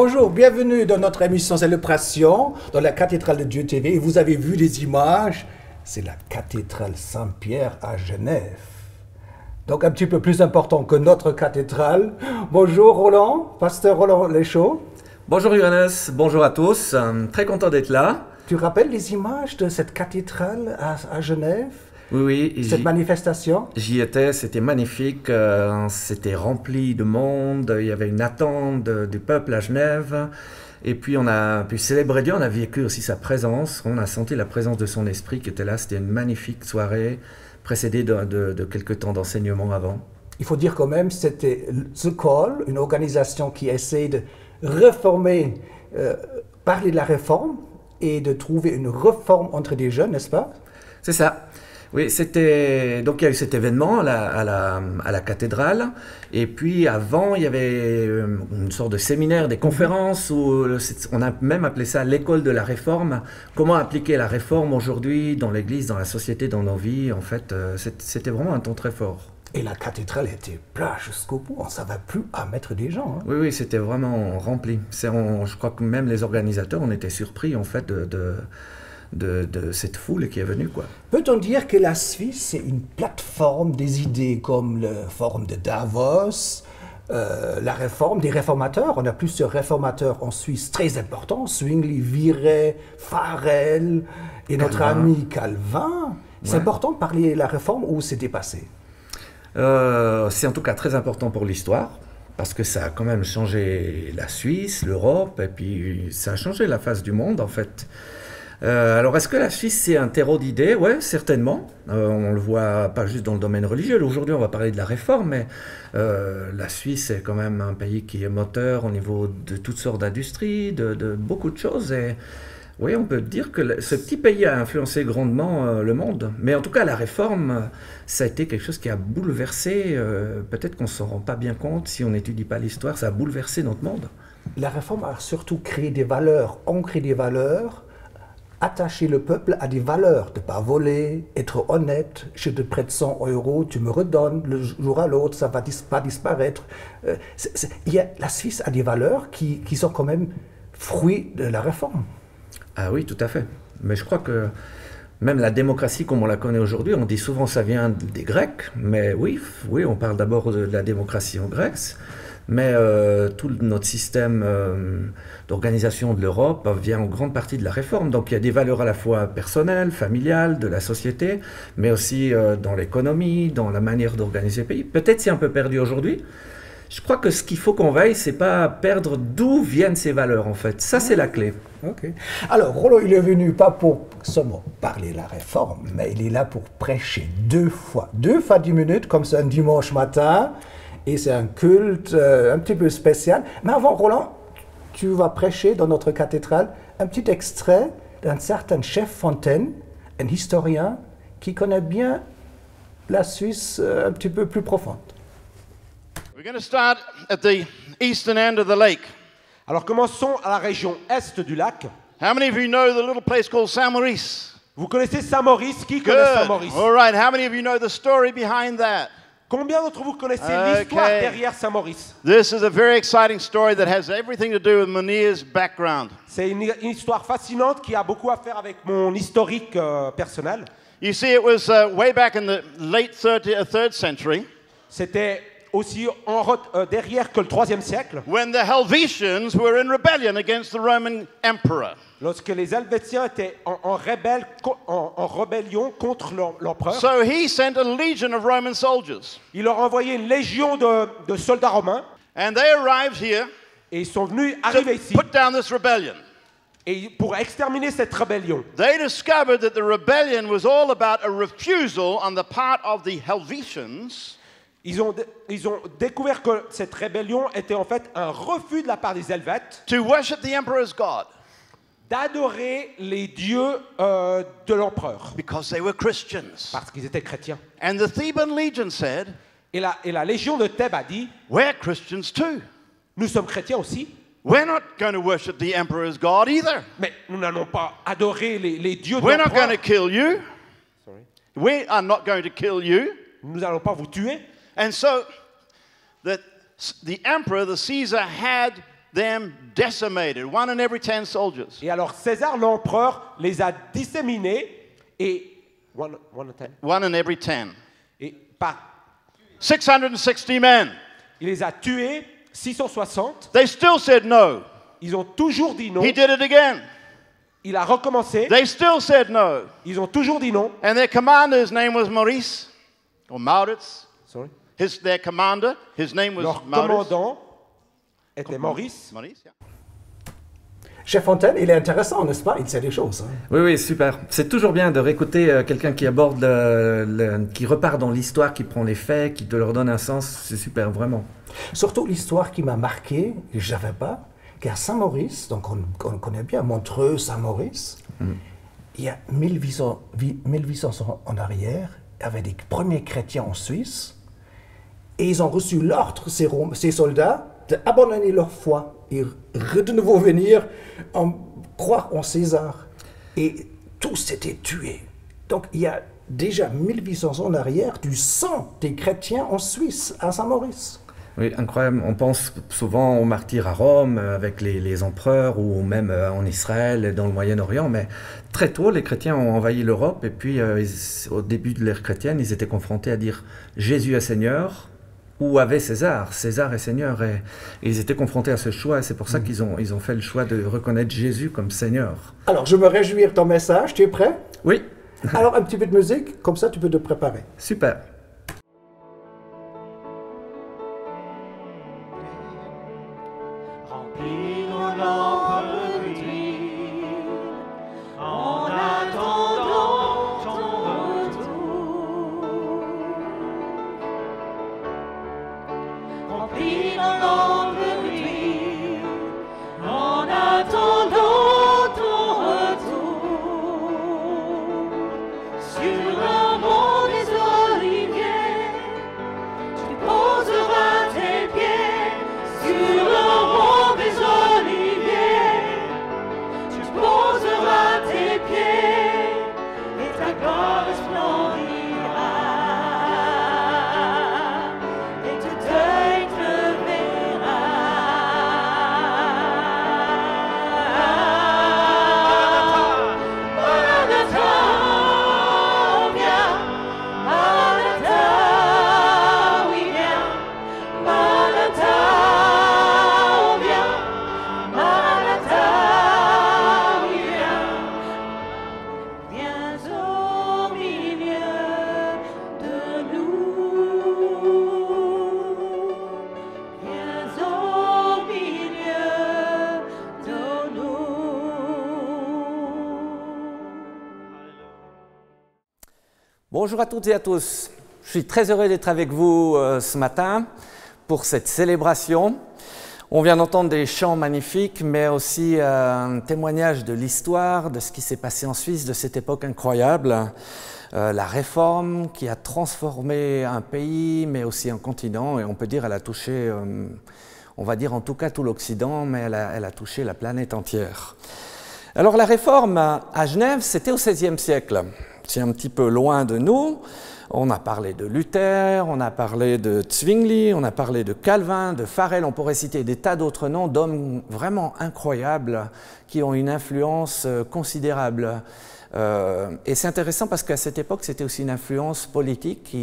Bonjour, bienvenue dans notre émission Célébration dans la cathédrale de Dieu TV. Et vous avez vu les images, c'est la cathédrale Saint-Pierre à Genève. Donc un petit peu plus important que notre cathédrale. Bonjour Roland, pasteur Roland Léchaud. Bonjour Johannes, bonjour à tous, très content d'être là. Tu rappelles les images de cette cathédrale à Genève? Oui, cette manifestation? J'y étais, c'était magnifique, c'était rempli de monde, il y avait une attente du peuple à Genève. Et puis on a pu célébrer Dieu, on a vécu aussi sa présence, on a senti la présence de son esprit qui était là. C'était une magnifique soirée, précédée de quelques temps d'enseignement avant. Il faut dire quand même, c'était The Call, une organisation qui essaie de réformer, parler de la réforme et de trouver une réforme entre des jeunes, n'est-ce pas? C'est ça. Oui, c'était donc il y a eu cet événement à la cathédrale, et puis avant il y avait une sorte de séminaire, des conférences où on a même appelé ça l'école de la réforme. Comment appliquer la réforme aujourd'hui dans l'Église, dans la société, dans nos vies. En fait, c'était vraiment un temps très fort. Et la cathédrale était pleine jusqu'au bout, on ne savait plus à mettre des gens. Hein. Oui, c'était vraiment rempli. Je crois que même les organisateurs, on était surpris en fait de cette foule qui est venue, quoi. Peut-on dire que la Suisse, c'est une plateforme des idées comme le forum de Davos, la réforme des réformateurs? On a plusieurs réformateurs en Suisse très importants, Zwingli, Viret, Farel et notre ami Calvin. C'est important de parler de la réforme ou c'est dépassé? C'est en tout cas très important pour l'histoire, parce que ça a quand même changé la Suisse, l'Europe, et puis ça a changé la face du monde, en fait. Alors, est-ce que la Suisse, c'est un terreau d'idées? Oui, certainement. On le voit pas juste dans le domaine religieux. Aujourd'hui, on va parler de la réforme, mais la Suisse est quand même un pays qui est moteur au niveau de toutes sortes d'industries, de beaucoup de choses. Et oui, on peut dire que ce petit pays a influencé grandement le monde. Mais en tout cas, la réforme, ça a été quelque chose qui a bouleversé, peut-être qu'on ne s'en rend pas bien compte si on n'étudie pas l'histoire, ça a bouleversé notre monde. La réforme a surtout créé des valeurs, ancré des valeurs, attacher le peuple à des valeurs, de ne pas voler, être honnête, je te prête 100 €, tu me redonnes, le jour à l'autre, ça ne va pas disparaître. La Suisse a des valeurs qui sont quand même fruits de la réforme. Ah oui, tout à fait. Mais je crois que même la démocratie comme on la connaît aujourd'hui, on dit souvent que ça vient des Grecs, mais oui, on parle d'abord de la démocratie en Grèce. Mais tout notre système d'organisation de l'Europe vient en grande partie de la réforme. Donc il y a des valeurs à la fois personnelles, familiales, de la société, mais aussi dans l'économie, dans la manière d'organiser le pays. Peut-être c'est un peu perdu aujourd'hui. Je crois que ce qu'il faut qu'on veille, c'est pas perdre d'où viennent ces valeurs, en fait. Ça, c'est la clé. Ok. Alors, Rollo, il est venu pas pour seulement parler de la réforme, mais il est là pour prêcher deux fois 10 minutes, comme c'est un dimanche matin. Et c'est un culte un petit peu spécial. Mais avant, Roland, tu vas prêcher dans notre cathédrale un petit extrait d'un certain chef Fontaine, un historien qui connaît bien la Suisse un petit peu plus profonde. We're going to start at the eastern end of the lake. Alors commençons à la région est du lac. How many of you know the little place called Saint-Maurice? Vous connaissez Saint-Maurice? Qui connaît Saint-Maurice? All right. How many of you know the story behind that? Combien d'entre vous connaissez l'histoire derrière Saint-Maurice? This is a very exciting story that has everything to do with Munir's background. C'est une histoire fascinante qui a beaucoup à faire avec mon historique personnel. You see, it was way back in the late 3rd century. C'était aussi derrière que le 3e siècle. When the Helvetians were in rebellion against the Roman emperor. Lorsque les Helvétiens étaient en rébellion contre l'empereur. So he sent a legion of Roman soldiers. Il leur a envoyé une légion de soldats romains. And they arrived here. Et ils sont venus arriver ici. Put down this rebellion. Et pour exterminer cette rébellion. They discovered that the rebellion was all about a refusal on the part of the Helvetians. Ils ont découvert que cette rébellion était en fait un refus de la part des Helvètes. To worship the emperor's god. D'adorer les dieux de l'empereur. Because they were Christians. Parce qu'ils étaient chrétiens. And the Theban legion said, et la légion de Thèbes a dit, we're Christians too. Nous sommes chrétiens aussi. We're not going to worship the emperor's god either. Mais nous n'allons pas adorer les dieux de l'empereur. l'empereur. We're not going to kill you. Sorry. We are not going to kill you. Nous n'allons pas vous tuer. And so the emperor, the Caesar, had them decimated, 1 in every 10 soldiers. Et alors César, l'empereur, les a disséminés et... One in 10. 1 in every 10. Et par... 660 men. Il les a tués, 660. They still said no. Ils ont toujours dit non. He did it again. Il a recommencé. They still said no. Ils ont toujours dit non. And their commander's name was Maurice, or Maurits. Sorry. Their commander, his name was Leur Maurice. commandant était Maurice. Maurice, yeah. Chef Fontaine, il est intéressant, n'est-ce pas? Il sait des choses. Hein. Oui, oui, super. C'est toujours bien de réécouter quelqu'un qui aborde, qui repart dans l'histoire, qui prend les faits, qui te leur donne un sens. C'est super, vraiment. Surtout l'histoire qui m'a marqué, et je ne savais pas, qu'à Saint-Maurice, donc on connaît bien Montreux, Saint-Maurice, il y a 1800 ans en arrière, il y avait des premiers chrétiens en Suisse, et ils ont reçu l'ordre, ces soldats, d'abandonner leur foi et de nouveau venir croire en César. Et tous étaient tués. Donc il y a déjà 1800 ans en arrière du sang des chrétiens en Suisse, à Saint-Maurice. Oui, incroyable. On pense souvent aux martyrs à Rome, avec les empereurs, ou même en Israël, dans le Moyen-Orient, mais très tôt, les chrétiens ont envahi l'Europe, et puis au début de l'ère chrétienne, ils étaient confrontés à dire « Jésus est Seigneur », ou avait César, César est Seigneur, et ils étaient confrontés à ce choix, et c'est pour ça qu'ils ont fait le choix de reconnaître Jésus comme Seigneur. Alors, je me réjouis de ton message, tu es prêt? Oui. Alors, un petit peu de musique, comme ça tu peux te préparer. Super. Remplis nos lampes d'huile, en attendant ton retour. Remplis nos lampes d'huile, en attendant ton retour. Sur un mont des oliviers, tu poseras tes pieds. Sur un mont des oliviers, tu poseras tes pieds, et ta gloire resplendira, et tout œil te verra. Maranatha, viens, Maranatha, oui viens, Maranatha, viens, Maranatha, oui viens. Viens au milieu de nous. Viens au milieu de nous. Bonjour à toutes et à tous. Je suis très heureux d'être avec vous ce matin pour cette célébration. On vient d'entendre des chants magnifiques, mais aussi un témoignage de l'histoire, de ce qui s'est passé en Suisse, de cette époque incroyable. La réforme qui a transformé un pays, mais aussi un continent, et on peut dire qu'elle a touché, on va dire en tout cas tout l'Occident, mais elle a touché la planète entière. Alors la réforme à Genève, c'était au XVIe siècle. C'est un petit peu loin de nous. On a parlé de Luther, on a parlé de Zwingli, on a parlé de Calvin, de Farel, on pourrait citer des tas d'autres noms d'hommes vraiment incroyables qui ont une influence considérable. Et c'est intéressant parce qu'à cette époque, c'était aussi une influence politique.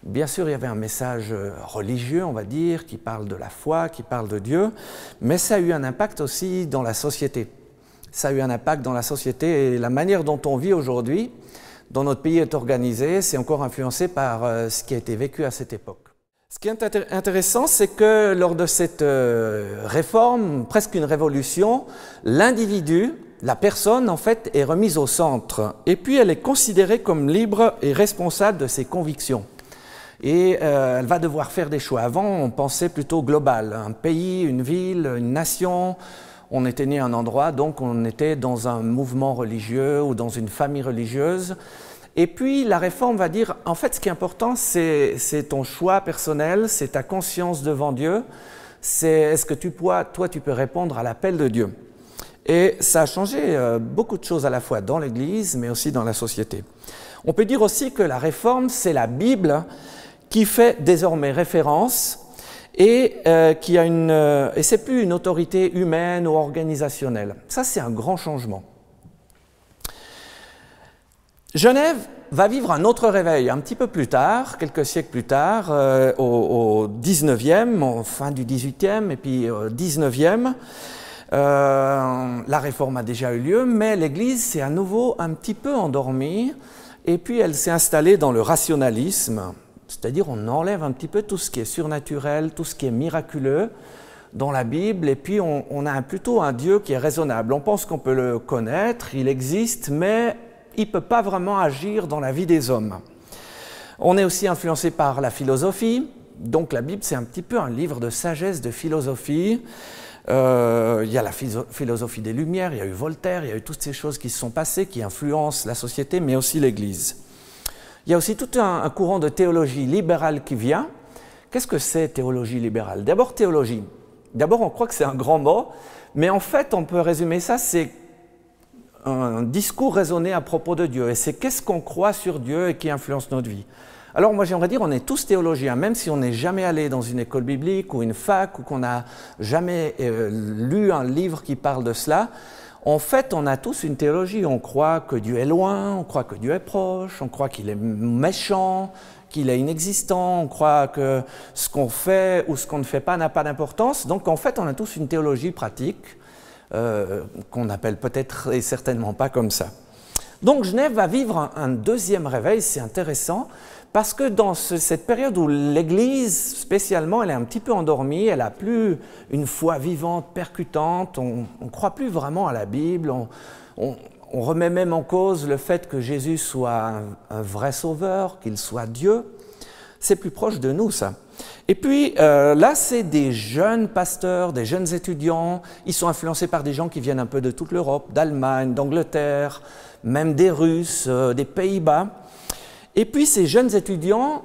Bien sûr, il y avait un message religieux, on va dire, qui parle de la foi, qui parle de Dieu, mais ça a eu un impact aussi dans la société. Ça a eu un impact dans la société et la manière dont on vit aujourd'hui, dont notre pays est organisé, c'est encore influencé par ce qui a été vécu à cette époque. Ce qui est intéressant, c'est que lors de cette réforme, presque une révolution, l'individu, la personne, en fait, est remise au centre. Et puis, elle est considérée comme libre et responsable de ses convictions. Et elle va devoir faire des choix. Avant, on pensait plutôt global. Un pays, une ville, une nation. On était né à un endroit, donc on était dans un mouvement religieux ou dans une famille religieuse. Et puis la réforme va dire, en fait ce qui est important, c'est ton choix personnel, c'est ta conscience devant Dieu, c'est est-ce que toi tu peux répondre à l'appel de Dieu. Et ça a changé beaucoup de choses à la fois dans l'Église, mais aussi dans la société. On peut dire aussi que la réforme, c'est la Bible qui fait désormais référence. et et c'est plus une autorité humaine ou organisationnelle. Ça, c'est un grand changement. Genève va vivre un autre réveil un petit peu plus tard, quelques siècles plus tard, au 19e, en fin du 18e et puis 19e. La réforme a déjà eu lieu, mais l'Église s'est à nouveau un petit peu endormie et puis elle s'est installée dans le rationalisme, c'est-à-dire on enlève un petit peu tout ce qui est surnaturel, tout ce qui est miraculeux dans la Bible et puis on a plutôt un Dieu qui est raisonnable. On pense qu'on peut le connaître, il existe, mais il ne peut pas vraiment agir dans la vie des hommes. On est aussi influencé par la philosophie, donc la Bible c'est un petit peu un livre de sagesse, de philosophie. Il y a la philosophie des Lumières, il y a eu Voltaire, il y a eu toutes ces choses qui se sont passées, qui influencent la société, mais aussi l'Église. Il y a aussi tout un courant de théologie libérale qui vient. Qu'est-ce que c'est théologie libérale? D'abord théologie. D'abord on croit que c'est un grand mot, mais en fait on peut résumer ça, c'est un discours raisonné à propos de Dieu, et c'est qu'est-ce qu'on croit sur Dieu et qui influence notre vie. Alors moi j'aimerais dire, on est tous théologiens, même si on n'est jamais allé dans une école biblique ou une fac, ou qu'on n'a jamais lu un livre qui parle de cela, en fait on a tous une théologie, on croit que Dieu est loin, on croit que Dieu est proche, on croit qu'il est méchant, qu'il est inexistant, on croit que ce qu'on fait ou ce qu'on ne fait pas n'a pas d'importance, donc en fait on a tous une théologie pratique, qu'on appelle peut-être et certainement pas comme ça. Donc Genève va vivre un deuxième réveil, c'est intéressant, parce que dans cette période où l'Église, spécialement, elle est un petit peu endormie, elle n'a plus une foi vivante, percutante, on ne croit plus vraiment à la Bible, on remet même en cause le fait que Jésus soit un vrai sauveur, qu'il soit Dieu. C'est plus proche de nous, ça. Et puis là, c'est des jeunes pasteurs, des jeunes étudiants, ils sont influencés par des gens qui viennent un peu de toute l'Europe, d'Allemagne, d'Angleterre, même des Russes, des Pays-Bas. Et puis ces jeunes étudiants,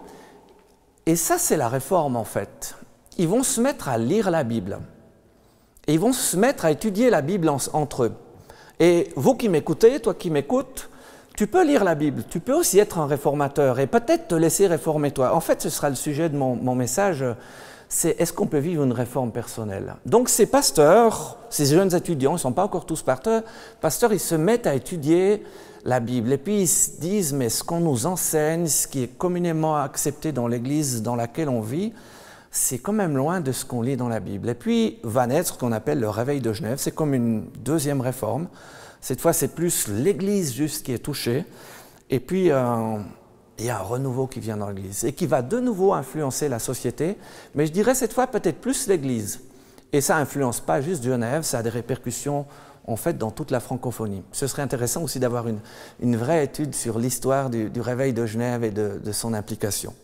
et ça c'est la réforme en fait, ils vont se mettre à lire la Bible. Et ils vont se mettre à étudier la Bible entre eux. Et vous qui m'écoutez, toi qui m'écoutes, tu peux lire la Bible, tu peux aussi être un réformateur et peut-être te laisser réformer toi. En fait, ce sera le sujet de mon message, c'est est-ce qu'on peut vivre une réforme personnelle? Donc ces pasteurs, ces jeunes étudiants, ils ne sont pas encore tous pasteurs, ils se mettent à étudier la Bible et puis ils se disent, mais ce qu'on nous enseigne, ce qui est communément accepté dans l'Église dans laquelle on vit, c'est quand même loin de ce qu'on lit dans la Bible. Et puis va naître ce qu'on appelle le réveil de Genève, c'est comme une deuxième réforme. Cette fois, c'est plus l'Église juste qui est touchée. Et puis, il y a un renouveau qui vient dans l'Église et qui va de nouveau influencer la société. Mais je dirais cette fois peut-être plus l'Église. Et ça n'influence pas juste Genève, ça a des répercussions en fait dans toute la francophonie. Ce serait intéressant aussi d'avoir une vraie étude sur l'histoire du réveil de Genève et de son implication.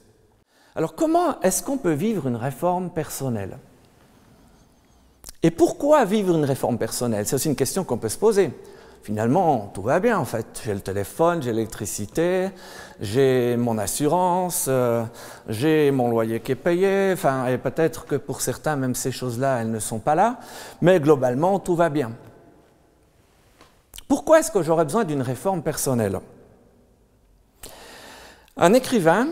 Alors comment est-ce qu'on peut vivre une réforme personnelle? Et pourquoi vivre une réforme personnelle? C'est aussi une question qu'on peut se poser. Finalement, tout va bien en fait. J'ai le téléphone, j'ai l'électricité, j'ai mon assurance, j'ai mon loyer qui est payé, enfin, et peut-être que pour certains, même ces choses-là, elles ne sont pas là, mais globalement, tout va bien. Pourquoi est-ce que j'aurais besoin d'une réforme personnelle? Un écrivain,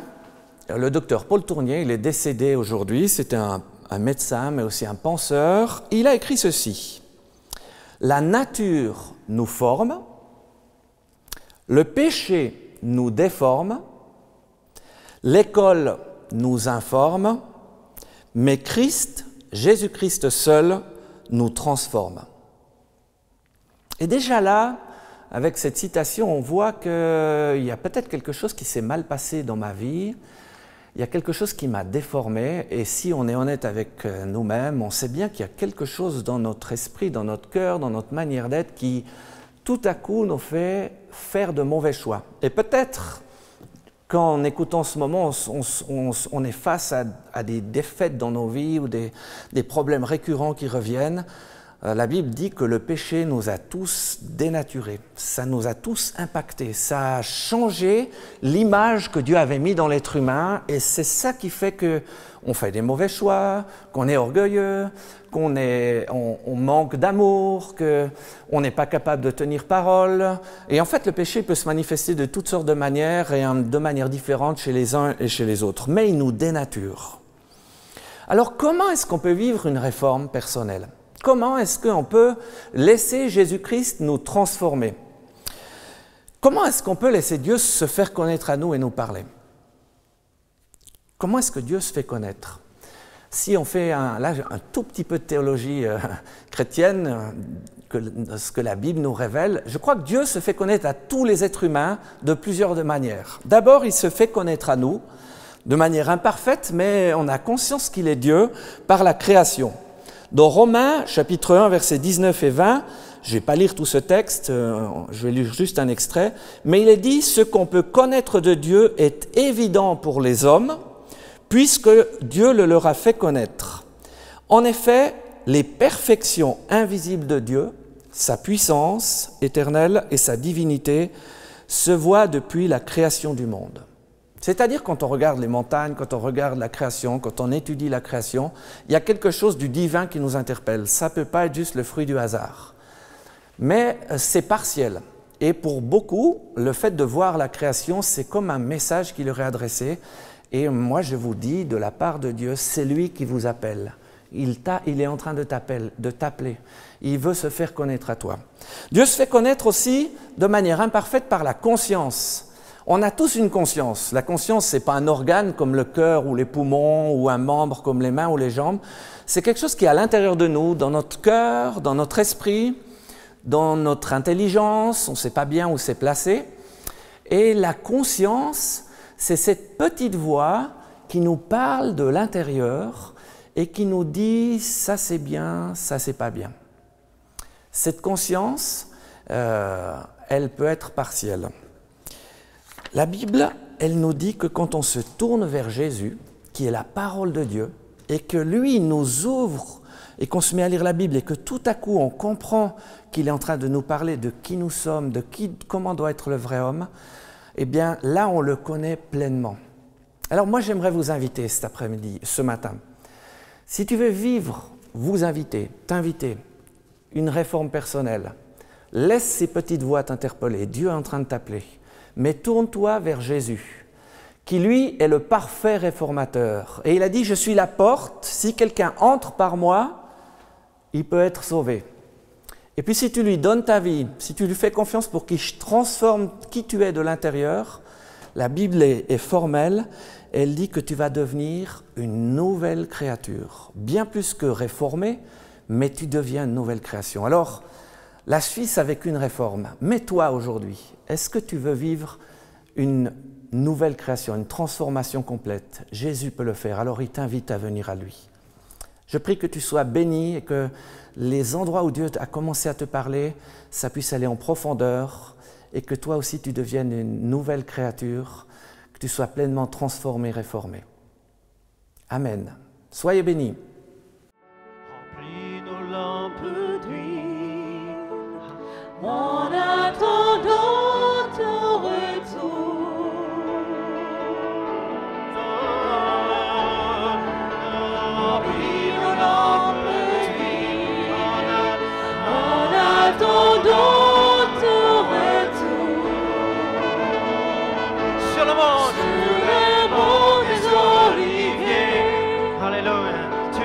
le docteur Paul Tournier, il est décédé aujourd'hui, c'était un médecin, mais aussi un penseur, il a écrit ceci. La nature nous forme, le péché nous déforme, l'école nous informe, mais Christ, Jésus-Christ seul, nous transforme. Et déjà là, avec cette citation, on voit qu'il y a peut-être quelque chose qui s'est mal passé dans ma vie, il y a quelque chose qui m'a déformé, et si on est honnête avec nous-mêmes, on sait bien qu'il y a quelque chose dans notre esprit, dans notre cœur, dans notre manière d'être, qui tout à coup nous fait faire de mauvais choix. Et peut-être qu'en écoutant ce moment, on est face à des défaites dans nos vies ou des problèmes récurrents qui reviennent. La Bible dit que le péché nous a tous dénaturés, ça nous a tous impactés, ça a changé l'image que Dieu avait mis dans l'être humain et c'est ça qui fait qu'on fait des mauvais choix, qu'on est orgueilleux, on manque d'amour, qu'on n'est pas capable de tenir parole. Et en fait, le péché peut se manifester de toutes sortes de manières et de manière différente chez les uns et chez les autres, mais il nous dénature. Alors comment est-ce qu'on peut vivre une réforme personnelle? Comment est-ce qu'on peut laisser Jésus-Christ nous transformer? Comment est-ce qu'on peut laisser Dieu se faire connaître à nous et nous parler? Comment est-ce que Dieu se fait connaître? Si on fait un tout petit peu de théologie chrétienne, ce que la Bible nous révèle, je crois que Dieu se fait connaître à tous les êtres humains de plusieurs manières. D'abord, il se fait connaître à nous de manière imparfaite, mais on a conscience qu'il est Dieu par la création. Dans Romains, chapitre 1, versets 19 et 20, je ne vais pas lire tout ce texte, je vais lire juste un extrait, mais il est dit « Ce qu'on peut connaître de Dieu est évident pour les hommes, puisque Dieu le leur a fait connaître. En effet, les perfections invisibles de Dieu, sa puissance éternelle et sa divinité, se voient depuis la création du monde. » C'est-à-dire quand on regarde les montagnes, quand on regarde la création, quand on étudie la création, il y a quelque chose du divin qui nous interpelle. Ça ne peut pas être juste le fruit du hasard. Mais c'est partiel. Et pour beaucoup, le fait de voir la création, c'est comme un message qui leur est adressé. Et moi, je vous dis, de la part de Dieu, c'est lui qui vous appelle. Il est en train de t'appeler. Il veut se faire connaître à toi. Dieu se fait connaître aussi de manière imparfaite par la conscience. On a tous une conscience. La conscience, ce n'est pas un organe comme le cœur ou les poumons ou un membre comme les mains ou les jambes. C'est quelque chose qui est à l'intérieur de nous, dans notre cœur, dans notre esprit, dans notre intelligence. On ne sait pas bien où c'est placé. Et la conscience, c'est cette petite voix qui nous parle de l'intérieur et qui nous dit « ça c'est bien, ça c'est pas bien ». Cette conscience, elle peut être partielle. La Bible, elle nous dit que quand on se tourne vers Jésus, qui est la parole de Dieu, et que lui nous ouvre, et qu'on se met à lire la Bible, et que tout à coup on comprend qu'il est en train de nous parler de qui nous sommes, comment doit être le vrai homme, eh bien là on le connaît pleinement. Alors moi j'aimerais vous inviter cet après-midi, ce matin, si tu veux vivre, t'inviter, une réforme personnelle, laisse ces petites voix t'interpeller, Dieu est en train de t'appeler. Mais tourne-toi vers Jésus, qui lui est le parfait réformateur. Et il a dit, je suis la porte, si quelqu'un entre par moi, il peut être sauvé. Et puis si tu lui donnes ta vie, si tu lui fais confiance pour qu'il transforme qui tu es de l'intérieur, la Bible est formelle, elle dit que tu vas devenir une nouvelle créature. Bien plus que réformé, mais tu deviens une nouvelle création. Alors, la Suisse avec une réforme. Mais toi aujourd'hui, est-ce que tu veux vivre une nouvelle création, une transformation complète? Jésus peut le faire, alors il t'invite à venir à lui. Je prie que tu sois béni et que les endroits où Dieu a commencé à te parler, ça puisse aller en profondeur et que toi aussi tu deviennes une nouvelle créature, que tu sois pleinement transformé, réformé. Amen. Soyez bénis. Remplis nos lampes d'huile en attendant ton retour. Remplis nos lampes d'huile en attendant ton retour. Sur le mont Sur le mont des Oliviers, Alléluia. Tu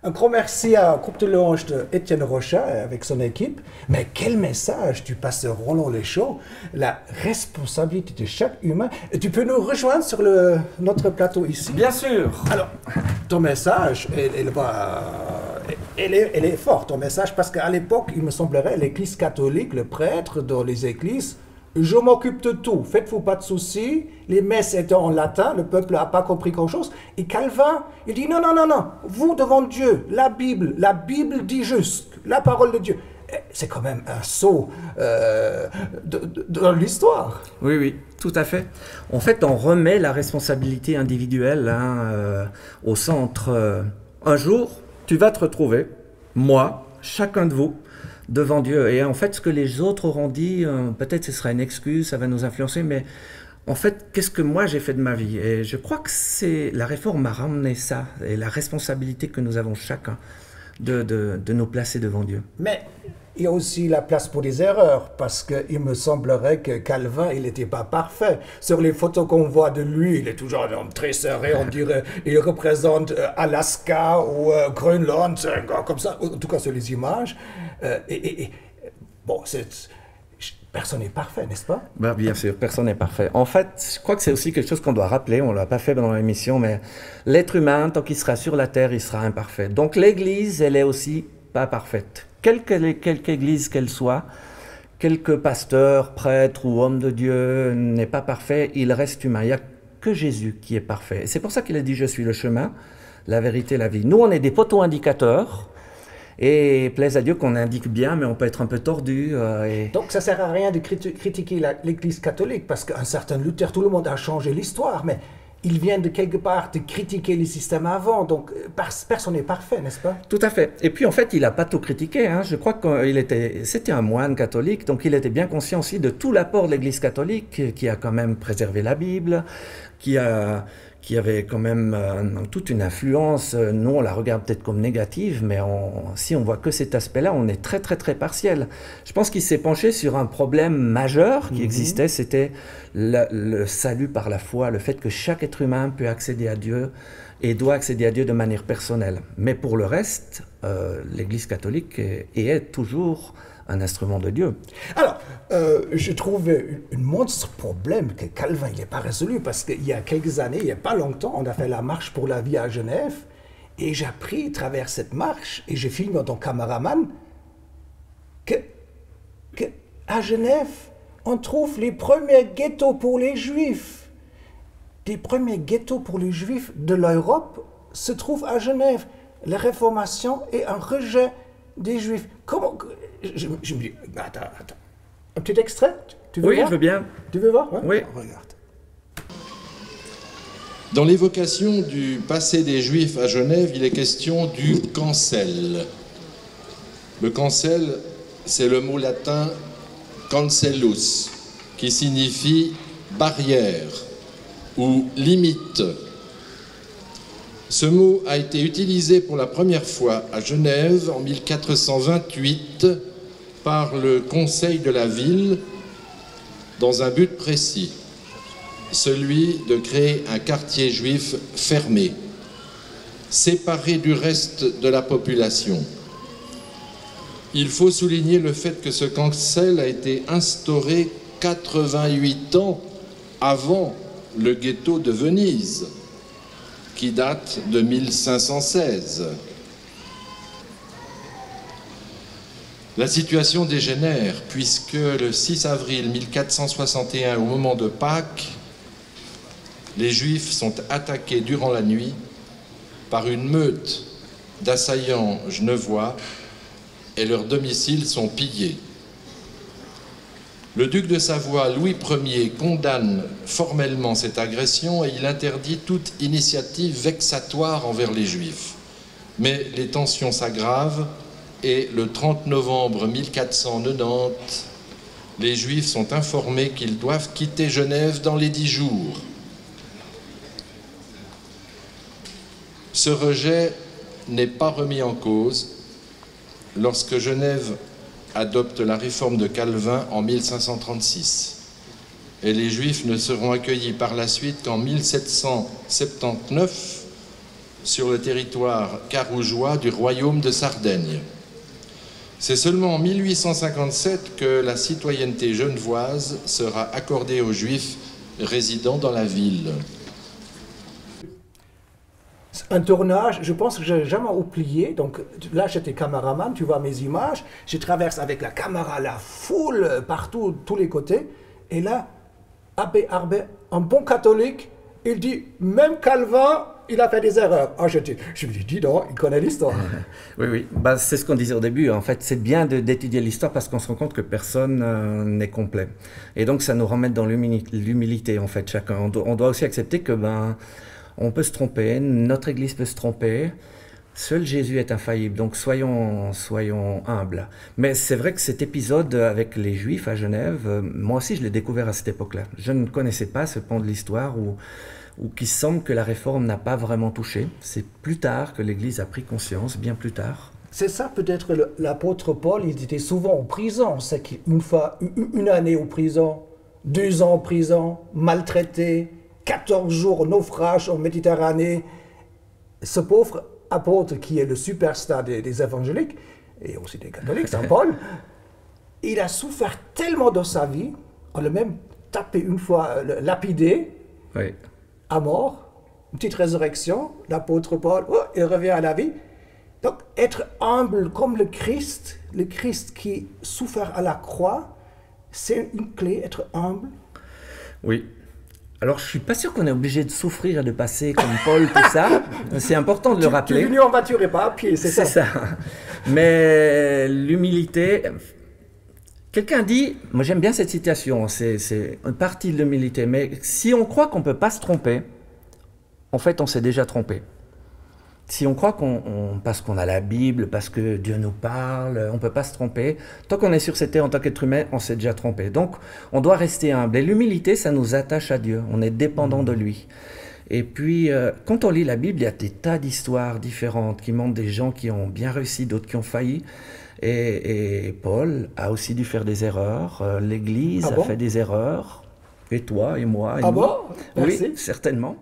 Un grand merci à Groupe de Louange de Étienne Rochat avec son équipe. Mais quel message du pasteur Roland Léchaud, la responsabilité de chaque humain. Et tu peux nous rejoindre sur notre plateau ici? Bien sûr. Alors, ton message, elle est forte, ton message, parce qu'à l'époque, il me semblerait, l'Église catholique, le prêtre dans les églises, je m'occupe de tout, faites-vous pas de soucis, les messes étaient en latin, le peuple n'a pas compris grand-chose, et Calvin, il dit non, vous devant Dieu, la Bible dit juste, la parole de Dieu. C'est quand même un saut dans l'histoire. Oui, tout à fait. En fait, on remet la responsabilité individuelle au centre. Un jour, tu vas te retrouver, moi, chacun de vous, devant Dieu. Et en fait, ce que les autres auront dit, peut-être ce sera une excuse, ça va nous influencer, mais en fait, qu'est-ce que moi j'ai fait de ma vie? Et je crois que la réforme m'a ramené ça, et la responsabilité que nous avons chacun de nous placer devant Dieu. Mais il y a aussi la place pour des erreurs, parce qu'il me semblerait que Calvin, il n'était pas parfait. Sur les photos qu'on voit de lui, il est toujours un homme très serré, on dirait, il représente Alaska ou Groenland, comme ça, en tout cas sur les images. Bon, personne n'est parfait, n'est-ce pas? Ben, bien sûr, personne n'est parfait. En fait, je crois que c'est aussi quelque chose qu'on doit rappeler, on ne l'a pas fait dans l'émission, mais l'être humain, tant qu'il sera sur la terre, il sera imparfait. Donc l'Église, elle est aussi pas parfaite. Quelque église qu'elle soit, quelque pasteur, prêtre ou homme de Dieu n'est pas parfait, il reste humain. Il n'y a que Jésus qui est parfait. Et c'est pour ça qu'il a dit « Je suis le chemin, la vérité, la vie ». Nous, on est des poteaux indicateurs, et plaise à Dieu qu'on indique bien, mais on peut être un peu tordu. Donc ça ne sert à rien de critiquer l'Église catholique, parce qu'un certain Luther, tout le monde a changé l'histoire, mais il vient de quelque part de critiquer les systèmes avant, donc personne n'est parfait, n'est-ce pas? Tout à fait. Et puis en fait, il n'a pas tout critiqué. Je crois que c'était un moine catholique, donc il était bien conscient aussi de tout l'apport de l'Église catholique, qui a quand même préservé la Bible, qui avait quand même toute une influence. Nous, on la regarde peut-être comme négative, mais si on voit que cet aspect-là, on est très, très, très partiel. Je pense qu'il s'est penché sur un problème majeur qui existait, c'était le salut par la foi, le fait que chaque être humain peut accéder à Dieu et doit accéder à Dieu de manière personnelle. Mais pour le reste, l'Église catholique est toujours un instrument de Dieu. Alors, je trouve un monstre problème que Calvin n'est pas résolu, parce qu'il y a quelques années, il n'y a pas longtemps, on a fait la marche pour la vie à Genève, et j'ai appris à travers cette marche, et j'ai filmé en tant que caméraman, que à Genève, on trouve les premiers ghettos pour les Juifs. Les premiers ghettos pour les Juifs de l'Europe se trouvent à Genève. La Réformation est un rejet des Juifs. Comment... Je me dis, attends. Un petit extrait? Tu veux Oui, voir? je veux bien. Tu veux voir? Ouais? Oui. Regarde. Dans l'évocation du passé des Juifs à Genève, il est question du cancel. Le cancel, c'est le mot latin cancellus, qui signifie barrière ou limite. Ce mot a été utilisé pour la première fois à Genève en 1428 par le conseil de la ville dans un but précis, celui de créer un quartier juif fermé, séparé du reste de la population. Il faut souligner le fait que ce cancel a été instauré 88 ans avant le ghetto de Venise, qui date de 1516. La situation dégénère puisque le 6 avril 1461, au moment de Pâques, les Juifs sont attaqués durant la nuit par une meute d'assaillants genevois et leurs domiciles sont pillés. Le duc de Savoie, Louis Ier, condamne formellement cette agression et il interdit toute initiative vexatoire envers les Juifs. Mais les tensions s'aggravent et le 30 novembre 1490, les Juifs sont informés qu'ils doivent quitter Genève dans les 10 jours. Ce rejet n'est pas remis en cause lorsque Genève adopte la réforme de Calvin en 1536. Et les Juifs ne seront accueillis par la suite qu'en 1779 sur le territoire carougeois du royaume de Sardaigne. C'est seulement en 1857 que la citoyenneté genevoise sera accordée aux Juifs résidant dans la ville. Un tournage, je pense que je n'ai jamais oublié. Donc là, j'étais caméraman, tu vois mes images. Je traverse avec la caméra la foule partout, tous les côtés. Et là, Abbé Arbet, un bon catholique, il dit, même Calvin, il a fait des erreurs. Ah, je me dis non, il connaît l'histoire. Oui, oui. Bah, c'est ce qu'on disait au début. En fait, c'est bien d'étudier l'histoire parce qu'on se rend compte que personne n'est complet. Et donc, ça nous remet dans l'humilité, en fait, chacun. On doit aussi accepter que, on peut se tromper, notre Église peut se tromper. Seul Jésus est infaillible, donc soyons humbles. Mais c'est vrai que cet épisode avec les Juifs à Genève, moi aussi je l'ai découvert à cette époque-là. Je ne connaissais pas ce pan de l'histoire où qu'il semble que la réforme n'a pas vraiment touché. C'est plus tard que l'Église a pris conscience, bien plus tard. C'est ça peut-être l'apôtre Paul, il était souvent en prison. C'est qu'une fois, une année en prison, 2 ans en prison, maltraité, 14 jours naufrage en Méditerranée. Ce pauvre apôtre qui est le superstar des évangéliques, et aussi des catholiques, Saint Paul, il a souffert tellement dans sa vie, on l'a même tapé une fois, lapidé, Oui. à mort, une petite résurrection, l'apôtre Paul, il revient à la vie. Donc être humble comme le Christ qui souffert à la croix, c'est une clé, être humble. Oui. Alors, je suis pas sûr qu'on est obligé de souffrir et de passer comme Paul, tout ça. C'est important de le rappeler. Tu es venu en voiture et pas à pied, c'est ça. C'est ça. Mais l'humilité... Quelqu'un dit, moi j'aime bien cette citation, c'est une partie de l'humilité, mais si on croit qu'on ne peut pas se tromper, en fait on s'est déjà trompé. Si on croit parce qu'on a la Bible, parce que Dieu nous parle, on ne peut pas se tromper, tant qu'on est sur cette terre en tant qu'être humain, on s'est déjà trompé. Donc on doit rester humble. Et l'humilité, ça nous attache à Dieu, on est dépendant de lui. Et puis, quand on lit la Bible, il y a des tas d'histoires différentes qui montrent des gens qui ont bien réussi, d'autres qui ont failli. Et Paul a aussi dû faire des erreurs, l'Église a fait des erreurs, et toi, et moi, et nous. Bon? Merci. Oui, certainement.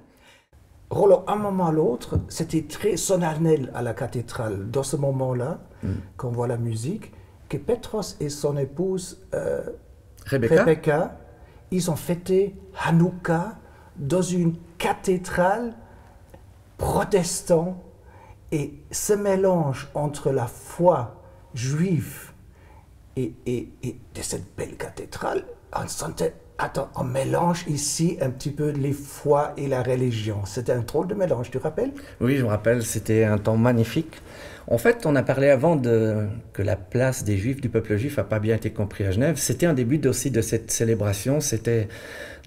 Roland, à un moment à l'autre, c'était très solennel à la cathédrale. Dans ce moment-là, qu'on voit la musique, que Petros et son épouse Rebecca, ils ont fêté Hanouka dans une cathédrale protestante. Et ce mélange entre la foi juive et de cette belle cathédrale, on sentait, attends, on mélange ici un petit peu les foi et la religion. C'était un drôle de mélange, tu te rappelles? Oui, je me rappelle, c'était un temps magnifique. En fait, on a parlé avant que la place des Juifs, du peuple juif, n'a pas bien été compris à Genève. C'était un début aussi de cette célébration, c'était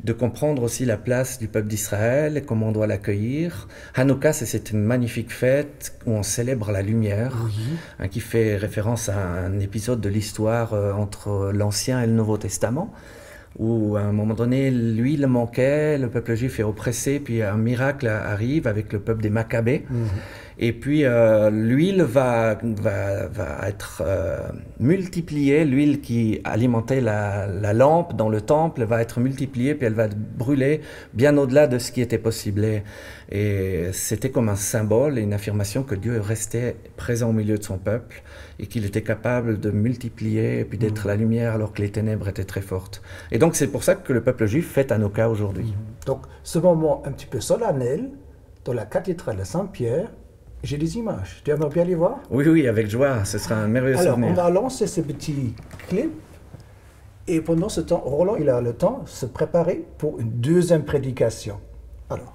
de comprendre aussi la place du peuple d'Israël et comment on doit l'accueillir. Hanouka, c'est une magnifique fête où on célèbre la lumière, qui fait référence à un épisode de l'histoire entre l'Ancien et le Nouveau Testament, où à un moment donné, l'huile manquait, le peuple juif est oppressé, puis un miracle arrive avec le peuple des Maccabées. Et puis l'huile va être multipliée, l'huile qui alimentait la lampe dans le temple va être multipliée, puis elle va brûler bien au-delà de ce qui était possible. Et c'était comme un symbole et une affirmation que Dieu restait présent au milieu de son peuple et qu'il était capable de multiplier et puis d'être la lumière alors que les ténèbres étaient très fortes. Et donc c'est pour ça que le peuple juif fête Hanouka aujourd'hui. Donc ce moment un petit peu solennel dans la cathédrale de Saint-Pierre, j'ai des images. Tu aimerais bien les voir? Oui, oui, avec joie. Ce sera un merveilleux Alors, souvenir. on va lancer ce petit clip. Et pendant ce temps, Roland, il a le temps de se préparer pour une deuxième prédication. Alors.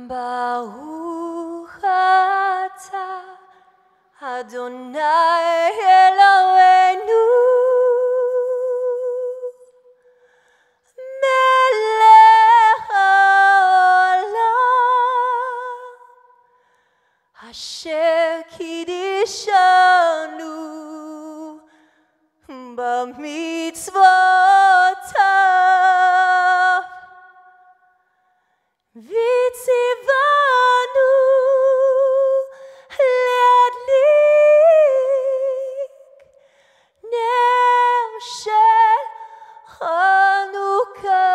Baruch atah Adonai Eloheinu melech haolam asher kiddushanu mitzvotav. Vitzivanu leadlik ner shel Hanouka.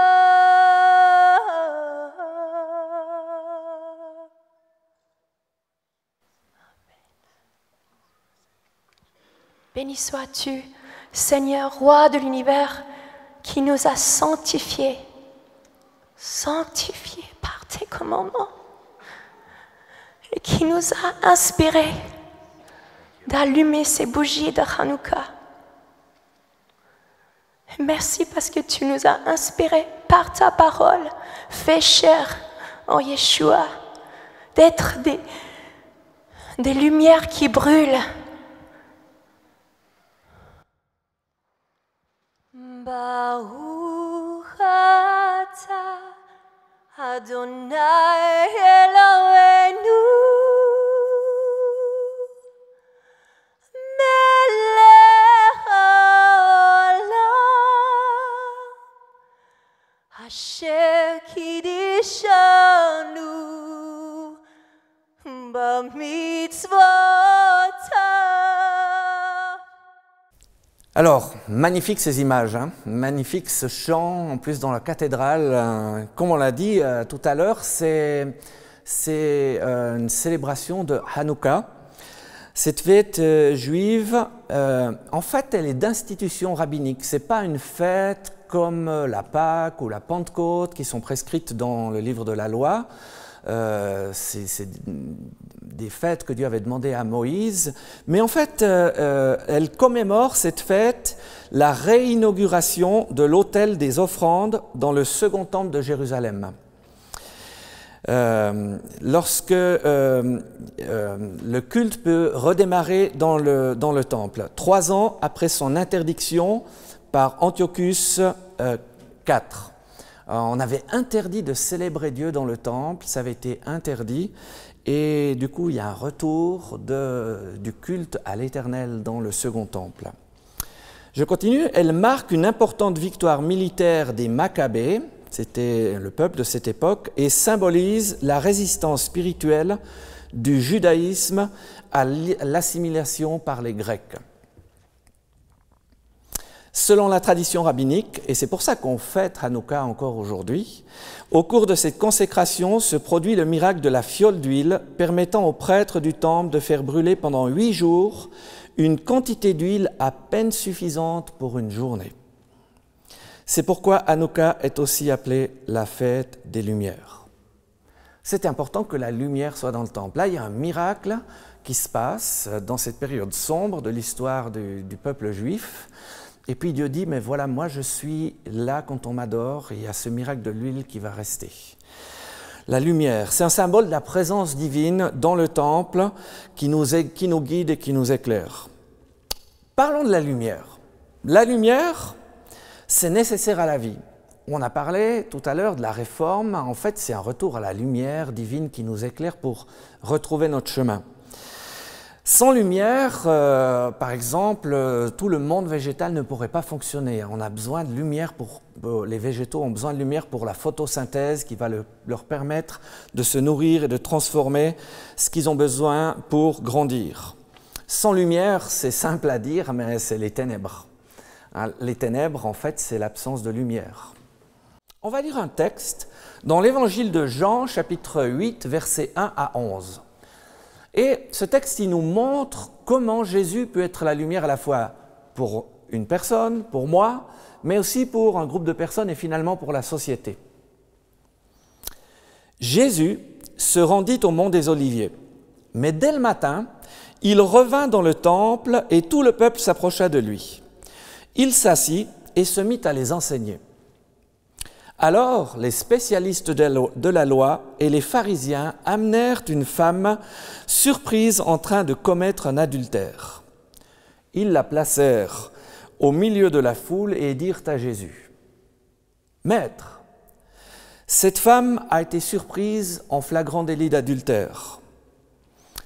Béni sois-tu, Seigneur, roi de l'univers, qui nous a sanctifiés par tes commandements, et qui nous a inspirés d'allumer ces bougies de Hanouka. Merci parce que tu nous as inspirés par ta parole, fait chair en Yeshua, d'être des lumières qui brûlent. Baruch atah Adonai Eloheinu melech haolam asher kiddushanu b'mitzvotav. Alors, magnifique ces images, hein, magnifique ce chant, en plus dans la cathédrale. Comme on l'a dit tout à l'heure, c'est une célébration de Hanouka. Cette fête juive, en fait, elle est d'institution rabbinique. Ce n'est pas une fête comme la Pâque ou la Pentecôte qui sont prescrites dans le livre de la loi. C'est des fêtes que Dieu avait demandées à Moïse, mais en fait, elle commémore cette fête la réinauguration de l'autel des offrandes dans le second temple de Jérusalem. Lorsque le culte peut redémarrer dans le temple, 3 ans après son interdiction par Antiochus IV. On avait interdit de célébrer Dieu dans le temple, ça avait été interdit, et du coup il y a un retour du culte à l'Éternel dans le second temple. Je continue, elle marque une importante victoire militaire des Maccabées, c'était le peuple de cette époque, et symbolise la résistance spirituelle du judaïsme à l'assimilation par les Grecs. Selon la tradition rabbinique, et c'est pour ça qu'on fête Hanouka encore aujourd'hui, au cours de cette consécration se produit le miracle de la fiole d'huile permettant aux prêtres du temple de faire brûler pendant 8 jours une quantité d'huile à peine suffisante pour une journée. C'est pourquoi Hanouka est aussi appelée la fête des Lumières. C'est important que la lumière soit dans le temple. Là, il y a un miracle qui se passe dans cette période sombre de l'histoire du peuple juif. Et puis Dieu dit, mais voilà, moi je suis là quand on m'adore, et il y a ce miracle de l'huile qui va rester. La lumière, c'est un symbole de la présence divine dans le temple qui nous guide et qui nous éclaire. Parlons de la lumière. La lumière, c'est nécessaire à la vie. On a parlé tout à l'heure de la réforme. En fait, c'est un retour à la lumière divine qui nous éclaire pour retrouver notre chemin. Sans lumière, par exemple, tout le monde végétal ne pourrait pas fonctionner. On a besoin de lumière les végétaux ont besoin de lumière pour la photosynthèse qui va leur permettre de se nourrir et de transformer ce qu'ils ont besoin pour grandir. Sans lumière, c'est simple à dire, mais c'est les ténèbres. Les ténèbres, en fait, c'est l'absence de lumière. On va lire un texte dans l'évangile de Jean, chapitre 8, versets 1 à 11. Et ce texte, il nous montre comment Jésus peut être la lumière à la fois pour une personne, pour moi, mais aussi pour un groupe de personnes et finalement pour la société. Jésus se rendit au mont des Oliviers, mais dès le matin, il revint dans le temple et tout le peuple s'approcha de lui. Il s'assit et se mit à les enseigner. Alors, les spécialistes de la loi et les pharisiens amenèrent une femme surprise en train de commettre un adultère. Ils la placèrent au milieu de la foule et dirent à Jésus, « Maître, cette femme a été surprise en flagrant délit d'adultère.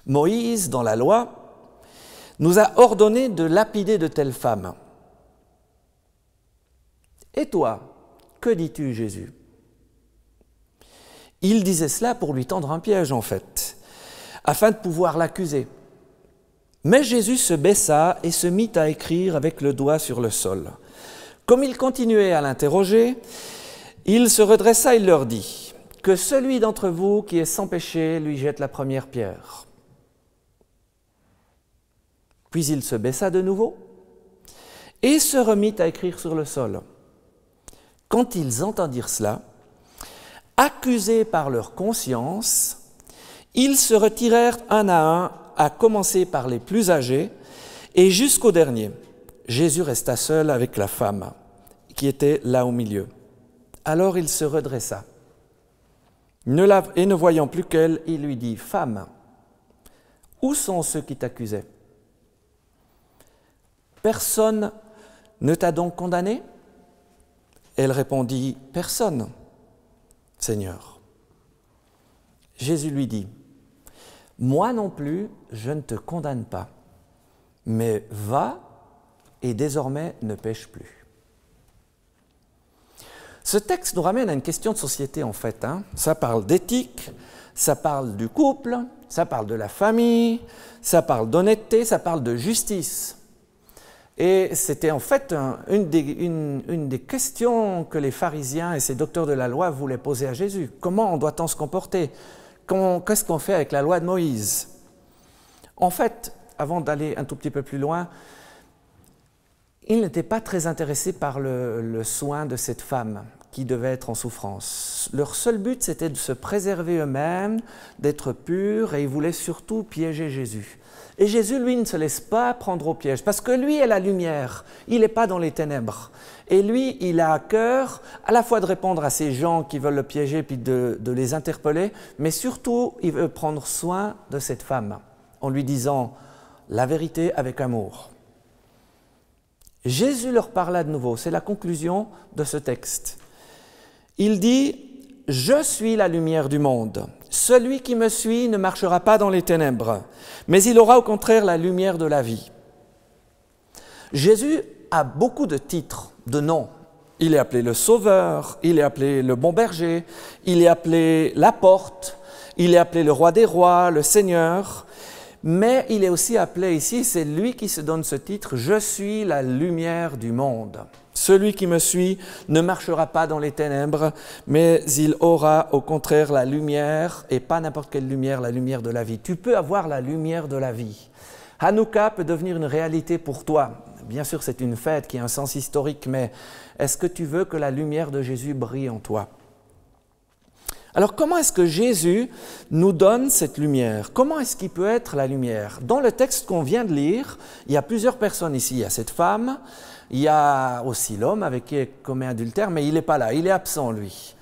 Moïse, dans la loi, nous a ordonné de lapider de telles femmes. Et toi, que dis-tu, Jésus » Il disait cela pour lui tendre un piège, en fait, afin de pouvoir l'accuser. Mais Jésus se baissa et se mit à écrire avec le doigt sur le sol. Comme il continuait à l'interroger, il se redressa et leur dit « Que celui d'entre vous qui est sans péché lui jette la première pierre. » Puis il se baissa de nouveau et se remit à écrire sur le sol. Quand ils entendirent cela, accusés par leur conscience, ils se retirèrent un à un, à commencer par les plus âgés, et jusqu'au dernier. Jésus resta seul avec la femme, qui était là au milieu. Alors il se redressa, et ne voyant plus qu'elle, il lui dit « Femme, où sont ceux qui t'accusaient ? Personne ne t'a donc condamné ?» Elle répondit « Personne, Seigneur. » Jésus lui dit « Moi non plus, je ne te condamne pas, mais va et désormais ne pêche plus. » Ce texte nous ramène à une question de société en fait. Ça parle d'éthique, ça parle du couple, ça parle de la famille, ça parle d'honnêteté, ça parle de justice. Et c'était en fait une des questions que les pharisiens et ces docteurs de la loi voulaient poser à Jésus. Comment doit-on se comporter ? Qu'est-ce qu'on fait avec la loi de Moïse ? En fait, avant d'aller un tout petit peu plus loin, ils n'étaient pas très intéressés par le soin de cette femme qui devait être en souffrance. Leur seul but, c'était de se préserver eux-mêmes, d'être purs, et ils voulaient surtout piéger Jésus. Et Jésus, lui, ne se laisse pas prendre au piège, parce que lui est la lumière, il n'est pas dans les ténèbres. Et lui, il a à cœur à la fois de répondre à ces gens qui veulent le piéger, puis de les interpeller, mais surtout, il veut prendre soin de cette femme, en lui disant la vérité avec amour. Jésus leur parla de nouveau, c'est la conclusion de ce texte. Il dit « Je suis la lumière du monde. Celui qui me suit ne marchera pas dans les ténèbres, mais il aura au contraire la lumière de la vie. » Jésus a beaucoup de titres, de noms. Il est appelé le Sauveur, il est appelé le Bon Berger, il est appelé la Porte, il est appelé le Roi des Rois, le Seigneur. Mais il est aussi appelé ici, c'est lui qui se donne ce titre, « Je suis la lumière du monde. Celui qui me suit ne marchera pas dans les ténèbres, mais il aura au contraire la lumière, et pas n'importe quelle lumière, la lumière de la vie. » Tu peux avoir la lumière de la vie. Hanouka peut devenir une réalité pour toi. Bien sûr, c'est une fête qui a un sens historique, mais est-ce que tu veux que la lumière de Jésus brille en toi ? Alors, comment est-ce que Jésus nous donne cette lumière ? Comment est-ce qu'il peut être la lumière ? Dans le texte qu'on vient de lire, il y a plusieurs personnes ici. Il y a cette femme, il y a aussi l'homme avec qui il commet adultère, mais il n'est pas là, il est absent, lui.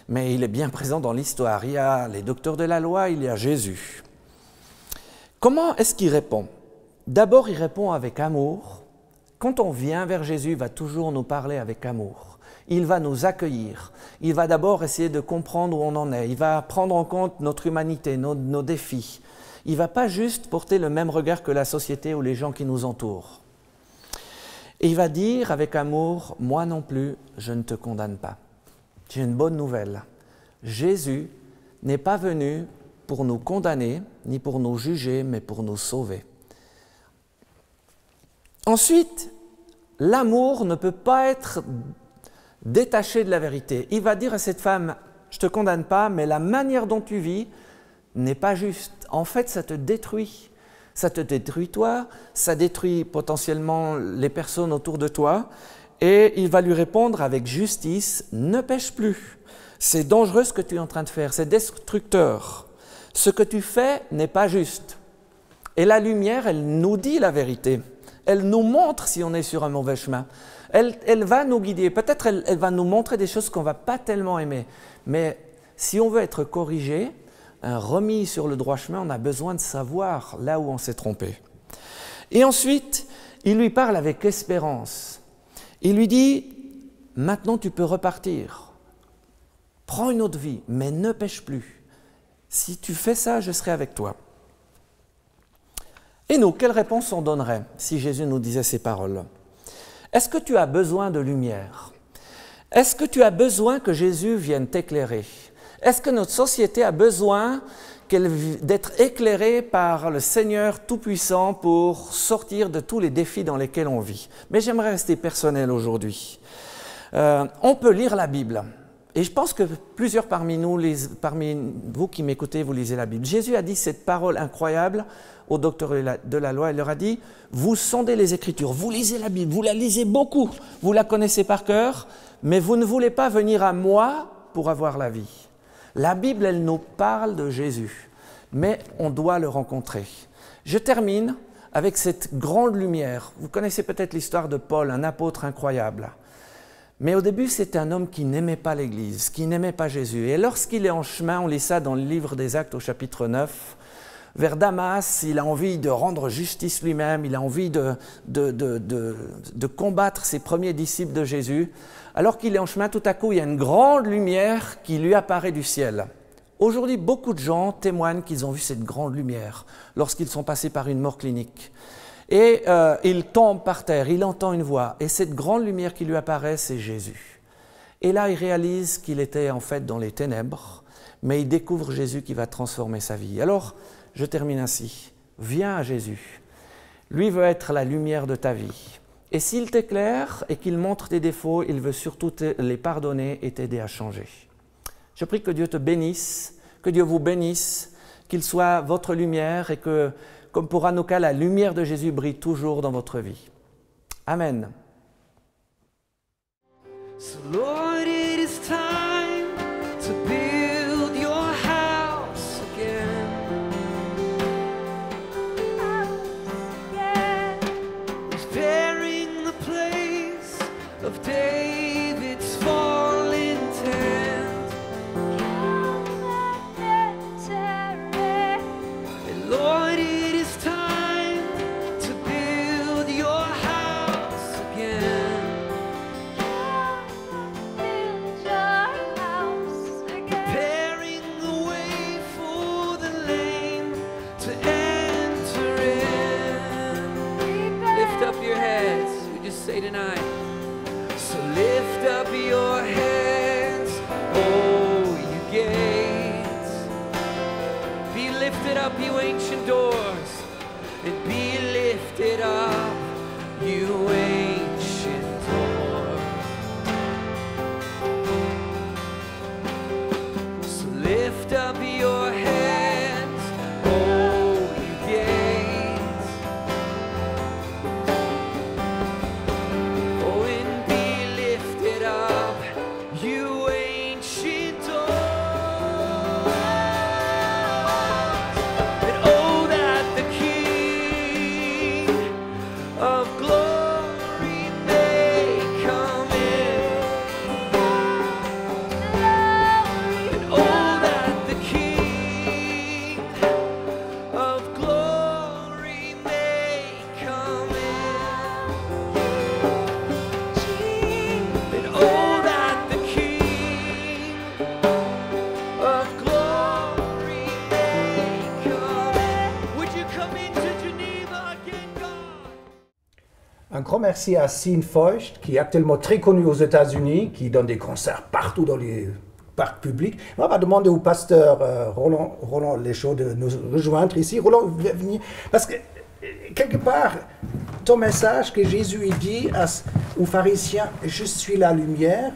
Mais il est bien présent dans l'histoire. Il y a les docteurs de la loi, il y a Jésus. Comment est-ce qu'il répond ? D'abord, il répond avec amour. Quand on vient vers Jésus, il va toujours nous parler avec amour. Il va nous accueillir. Il va d'abord essayer de comprendre où on en est. Il va prendre en compte notre humanité, nos défis. Il ne va pas juste porter le même regard que la société ou les gens qui nous entourent. Et il va dire avec amour, « Moi non plus, je ne te condamne pas. » J'ai une bonne nouvelle. Jésus n'est pas venu pour nous condamner, ni pour nous juger, mais pour nous sauver. Ensuite, l'amour ne peut pas être détaché de la vérité. Il va dire à cette femme, je ne te condamne pas, mais la manière dont tu vis n'est pas juste. En fait, ça te détruit. Ça te détruit toi, ça détruit potentiellement les personnes autour de toi. Et il va lui répondre avec justice, ne pêche plus. C'est dangereux ce que tu es en train de faire, c'est destructeur. Ce que tu fais n'est pas juste. Et la lumière, elle nous dit la vérité. Elle nous montre si on est sur un mauvais chemin. Elle va nous guider. Peut-être elle va nous montrer des choses qu'on ne va pas tellement aimer. Mais si on veut être corrigé, remis sur le droit chemin, on a besoin de savoir là où on s'est trompé. Et ensuite, il lui parle avec espérance. Il lui dit, maintenant tu peux repartir. Prends une autre vie, mais ne pêche plus. Si tu fais ça, je serai avec toi. Et nous, quelle réponse on donnerait si Jésus nous disait ces paroles ? Est-ce que tu as besoin de lumière ? Est-ce que tu as besoin que Jésus vienne t'éclairer? Est-ce que notre société a besoin d'être éclairée par le Seigneur Tout-Puissant pour sortir de tous les défis dans lesquels on vit? Mais j'aimerais rester personnel aujourd'hui. On peut lire la Bible. Et je pense que plusieurs parmi vous qui m'écoutez, vous lisez la Bible. Jésus a dit cette parole incroyable aux docteurs de la loi. Il leur a dit, vous sondez les Écritures, vous lisez la Bible, vous la lisez beaucoup, vous la connaissez par cœur, mais vous ne voulez pas venir à moi pour avoir la vie. La Bible, elle nous parle de Jésus, mais on doit le rencontrer. Je termine avec cette grande lumière. Vous connaissez peut-être l'histoire de Paul, un apôtre incroyable. Mais au début, c'était un homme qui n'aimait pas l'Église, qui n'aimait pas Jésus. Et lorsqu'il est en chemin, on lit ça dans le livre des Actes au chapitre 9, vers Damas, il a envie de rendre justice lui-même, il a envie de combattre ses premiers disciples de Jésus. Alors qu'il est en chemin, tout à coup, il y a une grande lumière qui lui apparaît du ciel. Aujourd'hui, beaucoup de gens témoignent qu'ils ont vu cette grande lumière lorsqu'ils sont passés par une mort clinique. Et il tombe par terre, il entend une voix, et cette grande lumière qui lui apparaît, c'est Jésus. Et là, il réalise qu'il était en fait dans les ténèbres, mais il découvre Jésus qui va transformer sa vie. Alors, je termine ainsi. Viens à Jésus. Lui veut être la lumière de ta vie. Et s'il t'éclaire et qu'il montre tes défauts, il veut surtout les pardonner et t'aider à changer. Je prie que Dieu te bénisse, que Dieu vous bénisse, qu'il soit votre lumière et que, comme pour Hanouka, la lumière de Jésus brille toujours dans votre vie. Amen. So Lord, it is time to build your house again. Repairing the place of David's fallen tent. And Lord, it is time to build your house again. Preparing the way for the lame to enter in. Lift up your heads, we just say tonight. So lift up your heads, oh you gates. Be lifted up, you ancient doors, and be lifted up, you ancient doors. So lift up your heads, oh you gates. Oh, and be lifted up, you ancient doors. And oh, that the King of glory may come in. And oh, that the King of glory may come in. And oh, that the King of glory may come in. Would you come into Geneva again, God? Un grand merci à Sean Feucht, qui est actuellement très connu aux États-Unis, qui donne des concerts partout dans les parcs publics. On va demander au pasteur Roland Léchaud de nous rejoindre ici. Roland, venez, parce que quelque part, ton message que Jésus il dit aux pharisiens, je suis la lumière,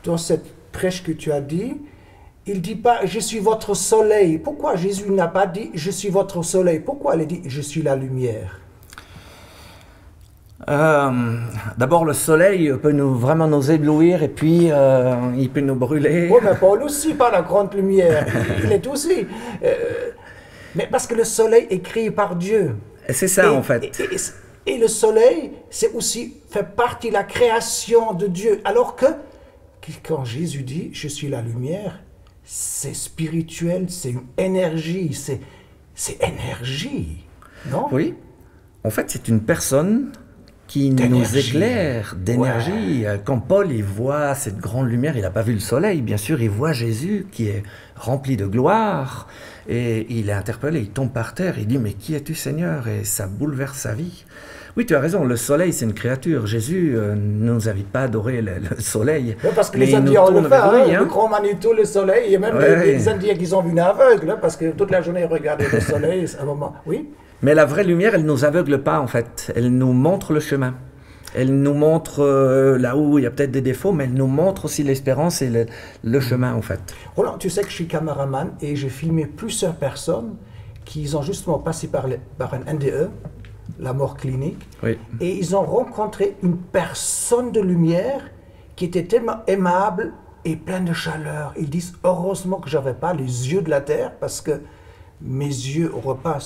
dans cette prêche que tu as dit, il ne dit pas, je suis votre soleil. Pourquoi Jésus n'a pas dit, je suis votre soleil? Pourquoi il a dit, je suis la lumière? D'abord, le soleil peut vraiment nous éblouir et puis il peut nous brûler. Oui, mais Paul aussi, par la grande lumière, il est aussi. Mais parce que le soleil est créé par Dieu. Et c'est ça, en fait. Et le soleil, c'est aussi fait partie de la création de Dieu. Alors que quand Jésus dit, je suis la lumière, c'est spirituel, c'est une énergie, c'est énergie, non? Oui, en fait, c'est une personne qui nous éclaire d'énergie. Ouais. Quand Paul il voit cette grande lumière, il n'a pas vu le soleil, bien sûr, il voit Jésus qui est rempli de gloire, et il est interpellé, il tombe par terre, il dit « Mais qui es-tu, Seigneur ?» Et ça bouleverse sa vie. Oui, tu as raison, le soleil, c'est une créature. Jésus ne nous invite pas à adorer le soleil. Oui, parce que mais les il nous Indiens, on le tourne fait, vers lui, le hein. grand Manitou, le soleil, il y a même Ouais. des Indiens qui sont venus aveugles, hein, parce que toute la journée, ils regardaient le soleil, à un moment. Oui. Mais la vraie lumière, elle ne nous aveugle pas, en fait. Elle nous montre le chemin. Elle nous montre là où il y a peut-être des défauts, mais elle nous montre aussi l'espérance et le chemin, en fait. Roland, tu sais que je suis caméraman et j'ai filmé plusieurs personnes qui ont justement passé par un NDE, la mort clinique, Oui. et ils ont rencontré une personne de lumière qui était tellement aimable et pleine de chaleur. Ils disent heureusement que j'avais pas les yeux de la terre parce que mes yeux auraient pas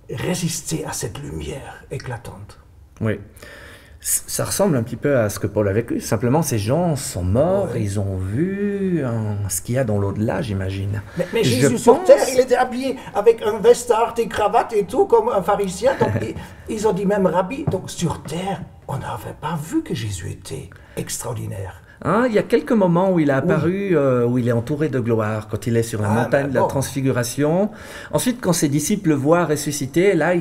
résisté à cette lumière éclatante. Oui. Ça ressemble un petit peu à ce que Paul a vécu. Simplement, ces gens sont morts, Ouais. ils ont vu ce qu'il y a dans l'au-delà, j'imagine. Mais Je Jésus sur pense- terre, il était habillé avec un vestard et cravate et tout, comme un pharisien. Donc, ils ont dit même Rabbi. Donc sur terre, on n'avait pas vu que Jésus était extraordinaire. Hein, il y a quelques moments où il a apparu, où il est entouré de gloire, quand il est sur la Ah, montagne de la bon. Transfiguration. Ensuite, quand ses disciples le voient ressusciter, là,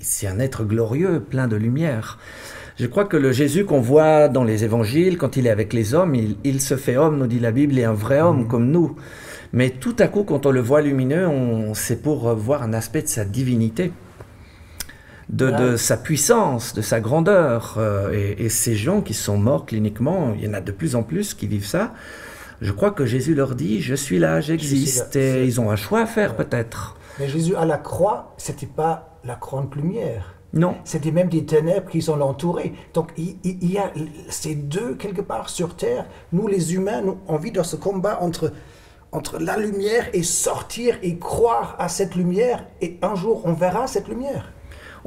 c'est un être glorieux, plein de lumière. Je crois que le Jésus qu'on voit dans les évangiles, quand il est avec les hommes, il se fait homme, nous dit la Bible, et un vrai homme comme nous. Mais tout à coup, quand on le voit lumineux, c'est pour voir un aspect de sa divinité. De sa puissance, de sa grandeur. Et ces gens qui sont morts cliniquement, il y en a de plus en plus qui vivent ça. Je crois que Jésus leur dit, je suis là, j'existe. Je suis là. Et ils ont un choix à faire peut-être. Mais Jésus à la croix, c'était pas la grande lumière. Non. C'était même des ténèbres qui sont entourés. Donc il y a ces deux quelque part sur terre. Nous les humains, nous, on vit dans ce combat entre la lumière et sortir et croire à cette lumière. Et un jour, on verra cette lumière.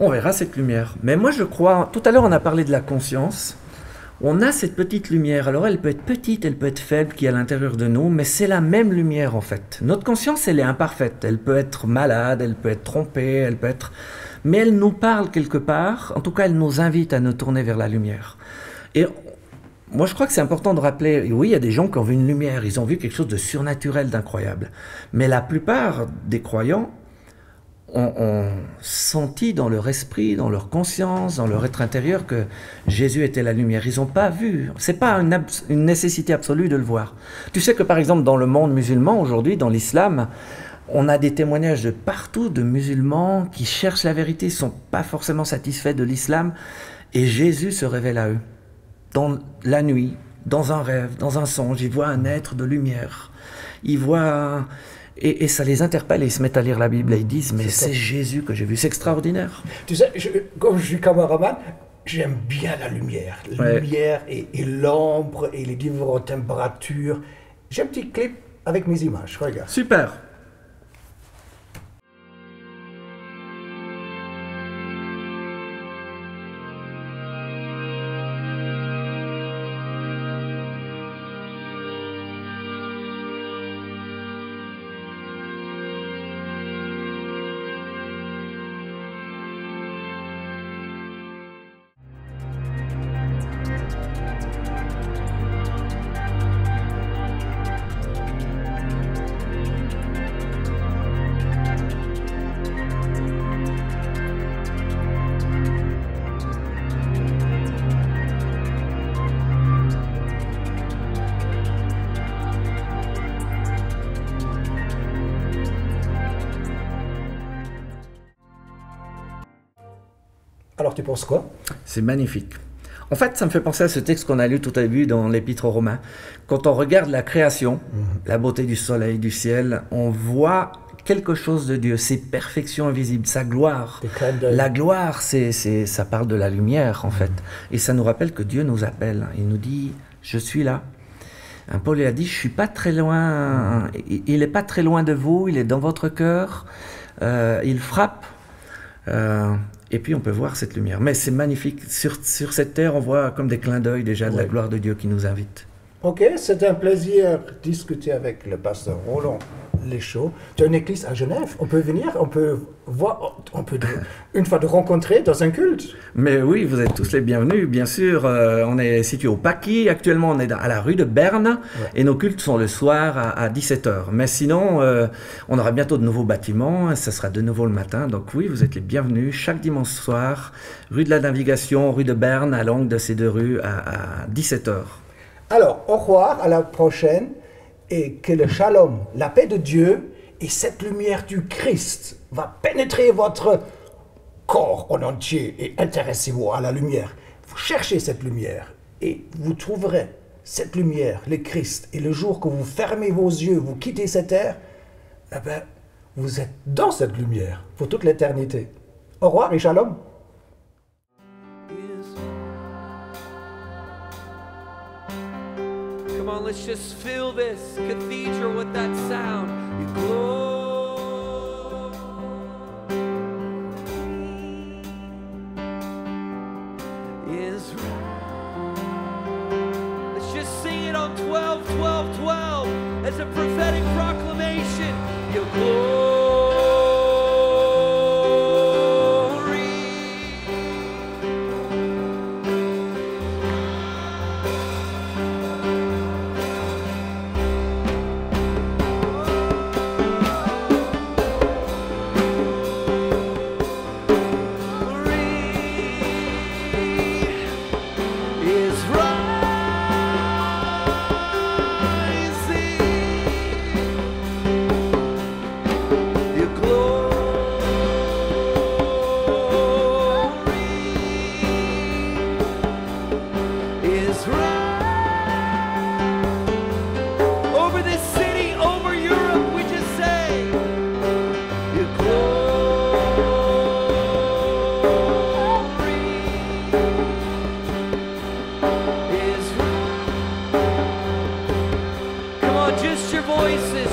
On verra cette lumière. Mais moi je crois, tout à l'heure on a parlé de la conscience. On a cette petite lumière. Alors elle peut être petite, elle peut être faible, qui est à l'intérieur de nous, mais c'est la même lumière en fait. Notre conscience, elle est imparfaite. Elle peut être malade, elle peut être trompée, elle peut être... Mais elle nous parle quelque part. En tout cas, elle nous invite à nous tourner vers la lumière. Et moi je crois que c'est important de rappeler, oui, il y a des gens qui ont vu une lumière, ils ont vu quelque chose de surnaturel, d'incroyable. Mais la plupart des croyants ont senti dans leur esprit, dans leur conscience, dans leur être intérieur que Jésus était la lumière. Ils n'ont pas vu. C'est pas une nécessité absolue de le voir. Tu sais que par exemple dans le monde musulman aujourd'hui, dans l'islam, on a des témoignages de partout de musulmans qui cherchent la vérité, ne sont pas forcément satisfaits de l'islam, et Jésus se révèle à eux. Dans la nuit, dans un rêve, dans un songe, ils voient un être de lumière. Ils voient... Et ça les interpelle et ils se mettent à lire la Bible et ils disent « Mais c'est Jésus que j'ai vu, c'est extraordinaire !» Tu sais, comme je suis caméraman, j'aime bien la lumière. La Ouais. lumière et l'ombre et les différentes températures. J'ai un petit clip avec mes images, regarde. Super. Alors tu penses quoi? C'est magnifique. En fait, ça me fait penser à ce texte qu'on a lu tout au début dans l'Épître aux Romains. Quand on regarde la création, la beauté du soleil, du ciel, on voit quelque chose de Dieu, ses perfections invisibles, sa gloire. Des clins d'œil. La gloire, ça parle de la lumière, en fait. Et ça nous rappelle que Dieu nous appelle. Il nous dit, je suis là. Paul a dit, je suis pas très loin, il n'est pas très loin de vous, il est dans votre cœur, il frappe. Et puis on peut voir cette lumière. Mais c'est magnifique. Sur cette terre, on voit comme des clins d'œil déjà de la gloire de Dieu qui nous invite. Ok, c'est un plaisir de discuter avec le pasteur Roland les choses. Tu as une église à Genève, on peut venir, on peut voir, une fois de rencontrer dans un culte. Mais oui, vous êtes tous les bienvenus, bien sûr. On est situé au Paquis. Actuellement, on est à la rue de Berne et nos cultes sont le soir à 17h. Mais sinon, on aura bientôt de nouveaux bâtiments. Ça sera de nouveau le matin. Donc oui, vous êtes les bienvenus chaque dimanche soir, rue de la Navigation, rue de Berne, à l'angle de ces deux rues à 17h. Alors, au revoir, à la prochaine, et que le shalom, la paix de Dieu et cette lumière du Christ va pénétrer votre corps en entier et intéressez-vous à la lumière. Vous cherchez cette lumière et vous trouverez cette lumière, le Christ. Et le jour que vous fermez vos yeux, vous quittez cette terre, eh ben, vous êtes dans cette lumière pour toute l'éternité. Au revoir et shalom. Come on, let's just fill this cathedral with that sound. Your glory is right. Let's just sing it on 12, 12, 12 as a prophetic proclamation. Your glory. Is rising. Your glory is rising. Over this city, over Europe, we just say, your glory is right. Come on, just your voices.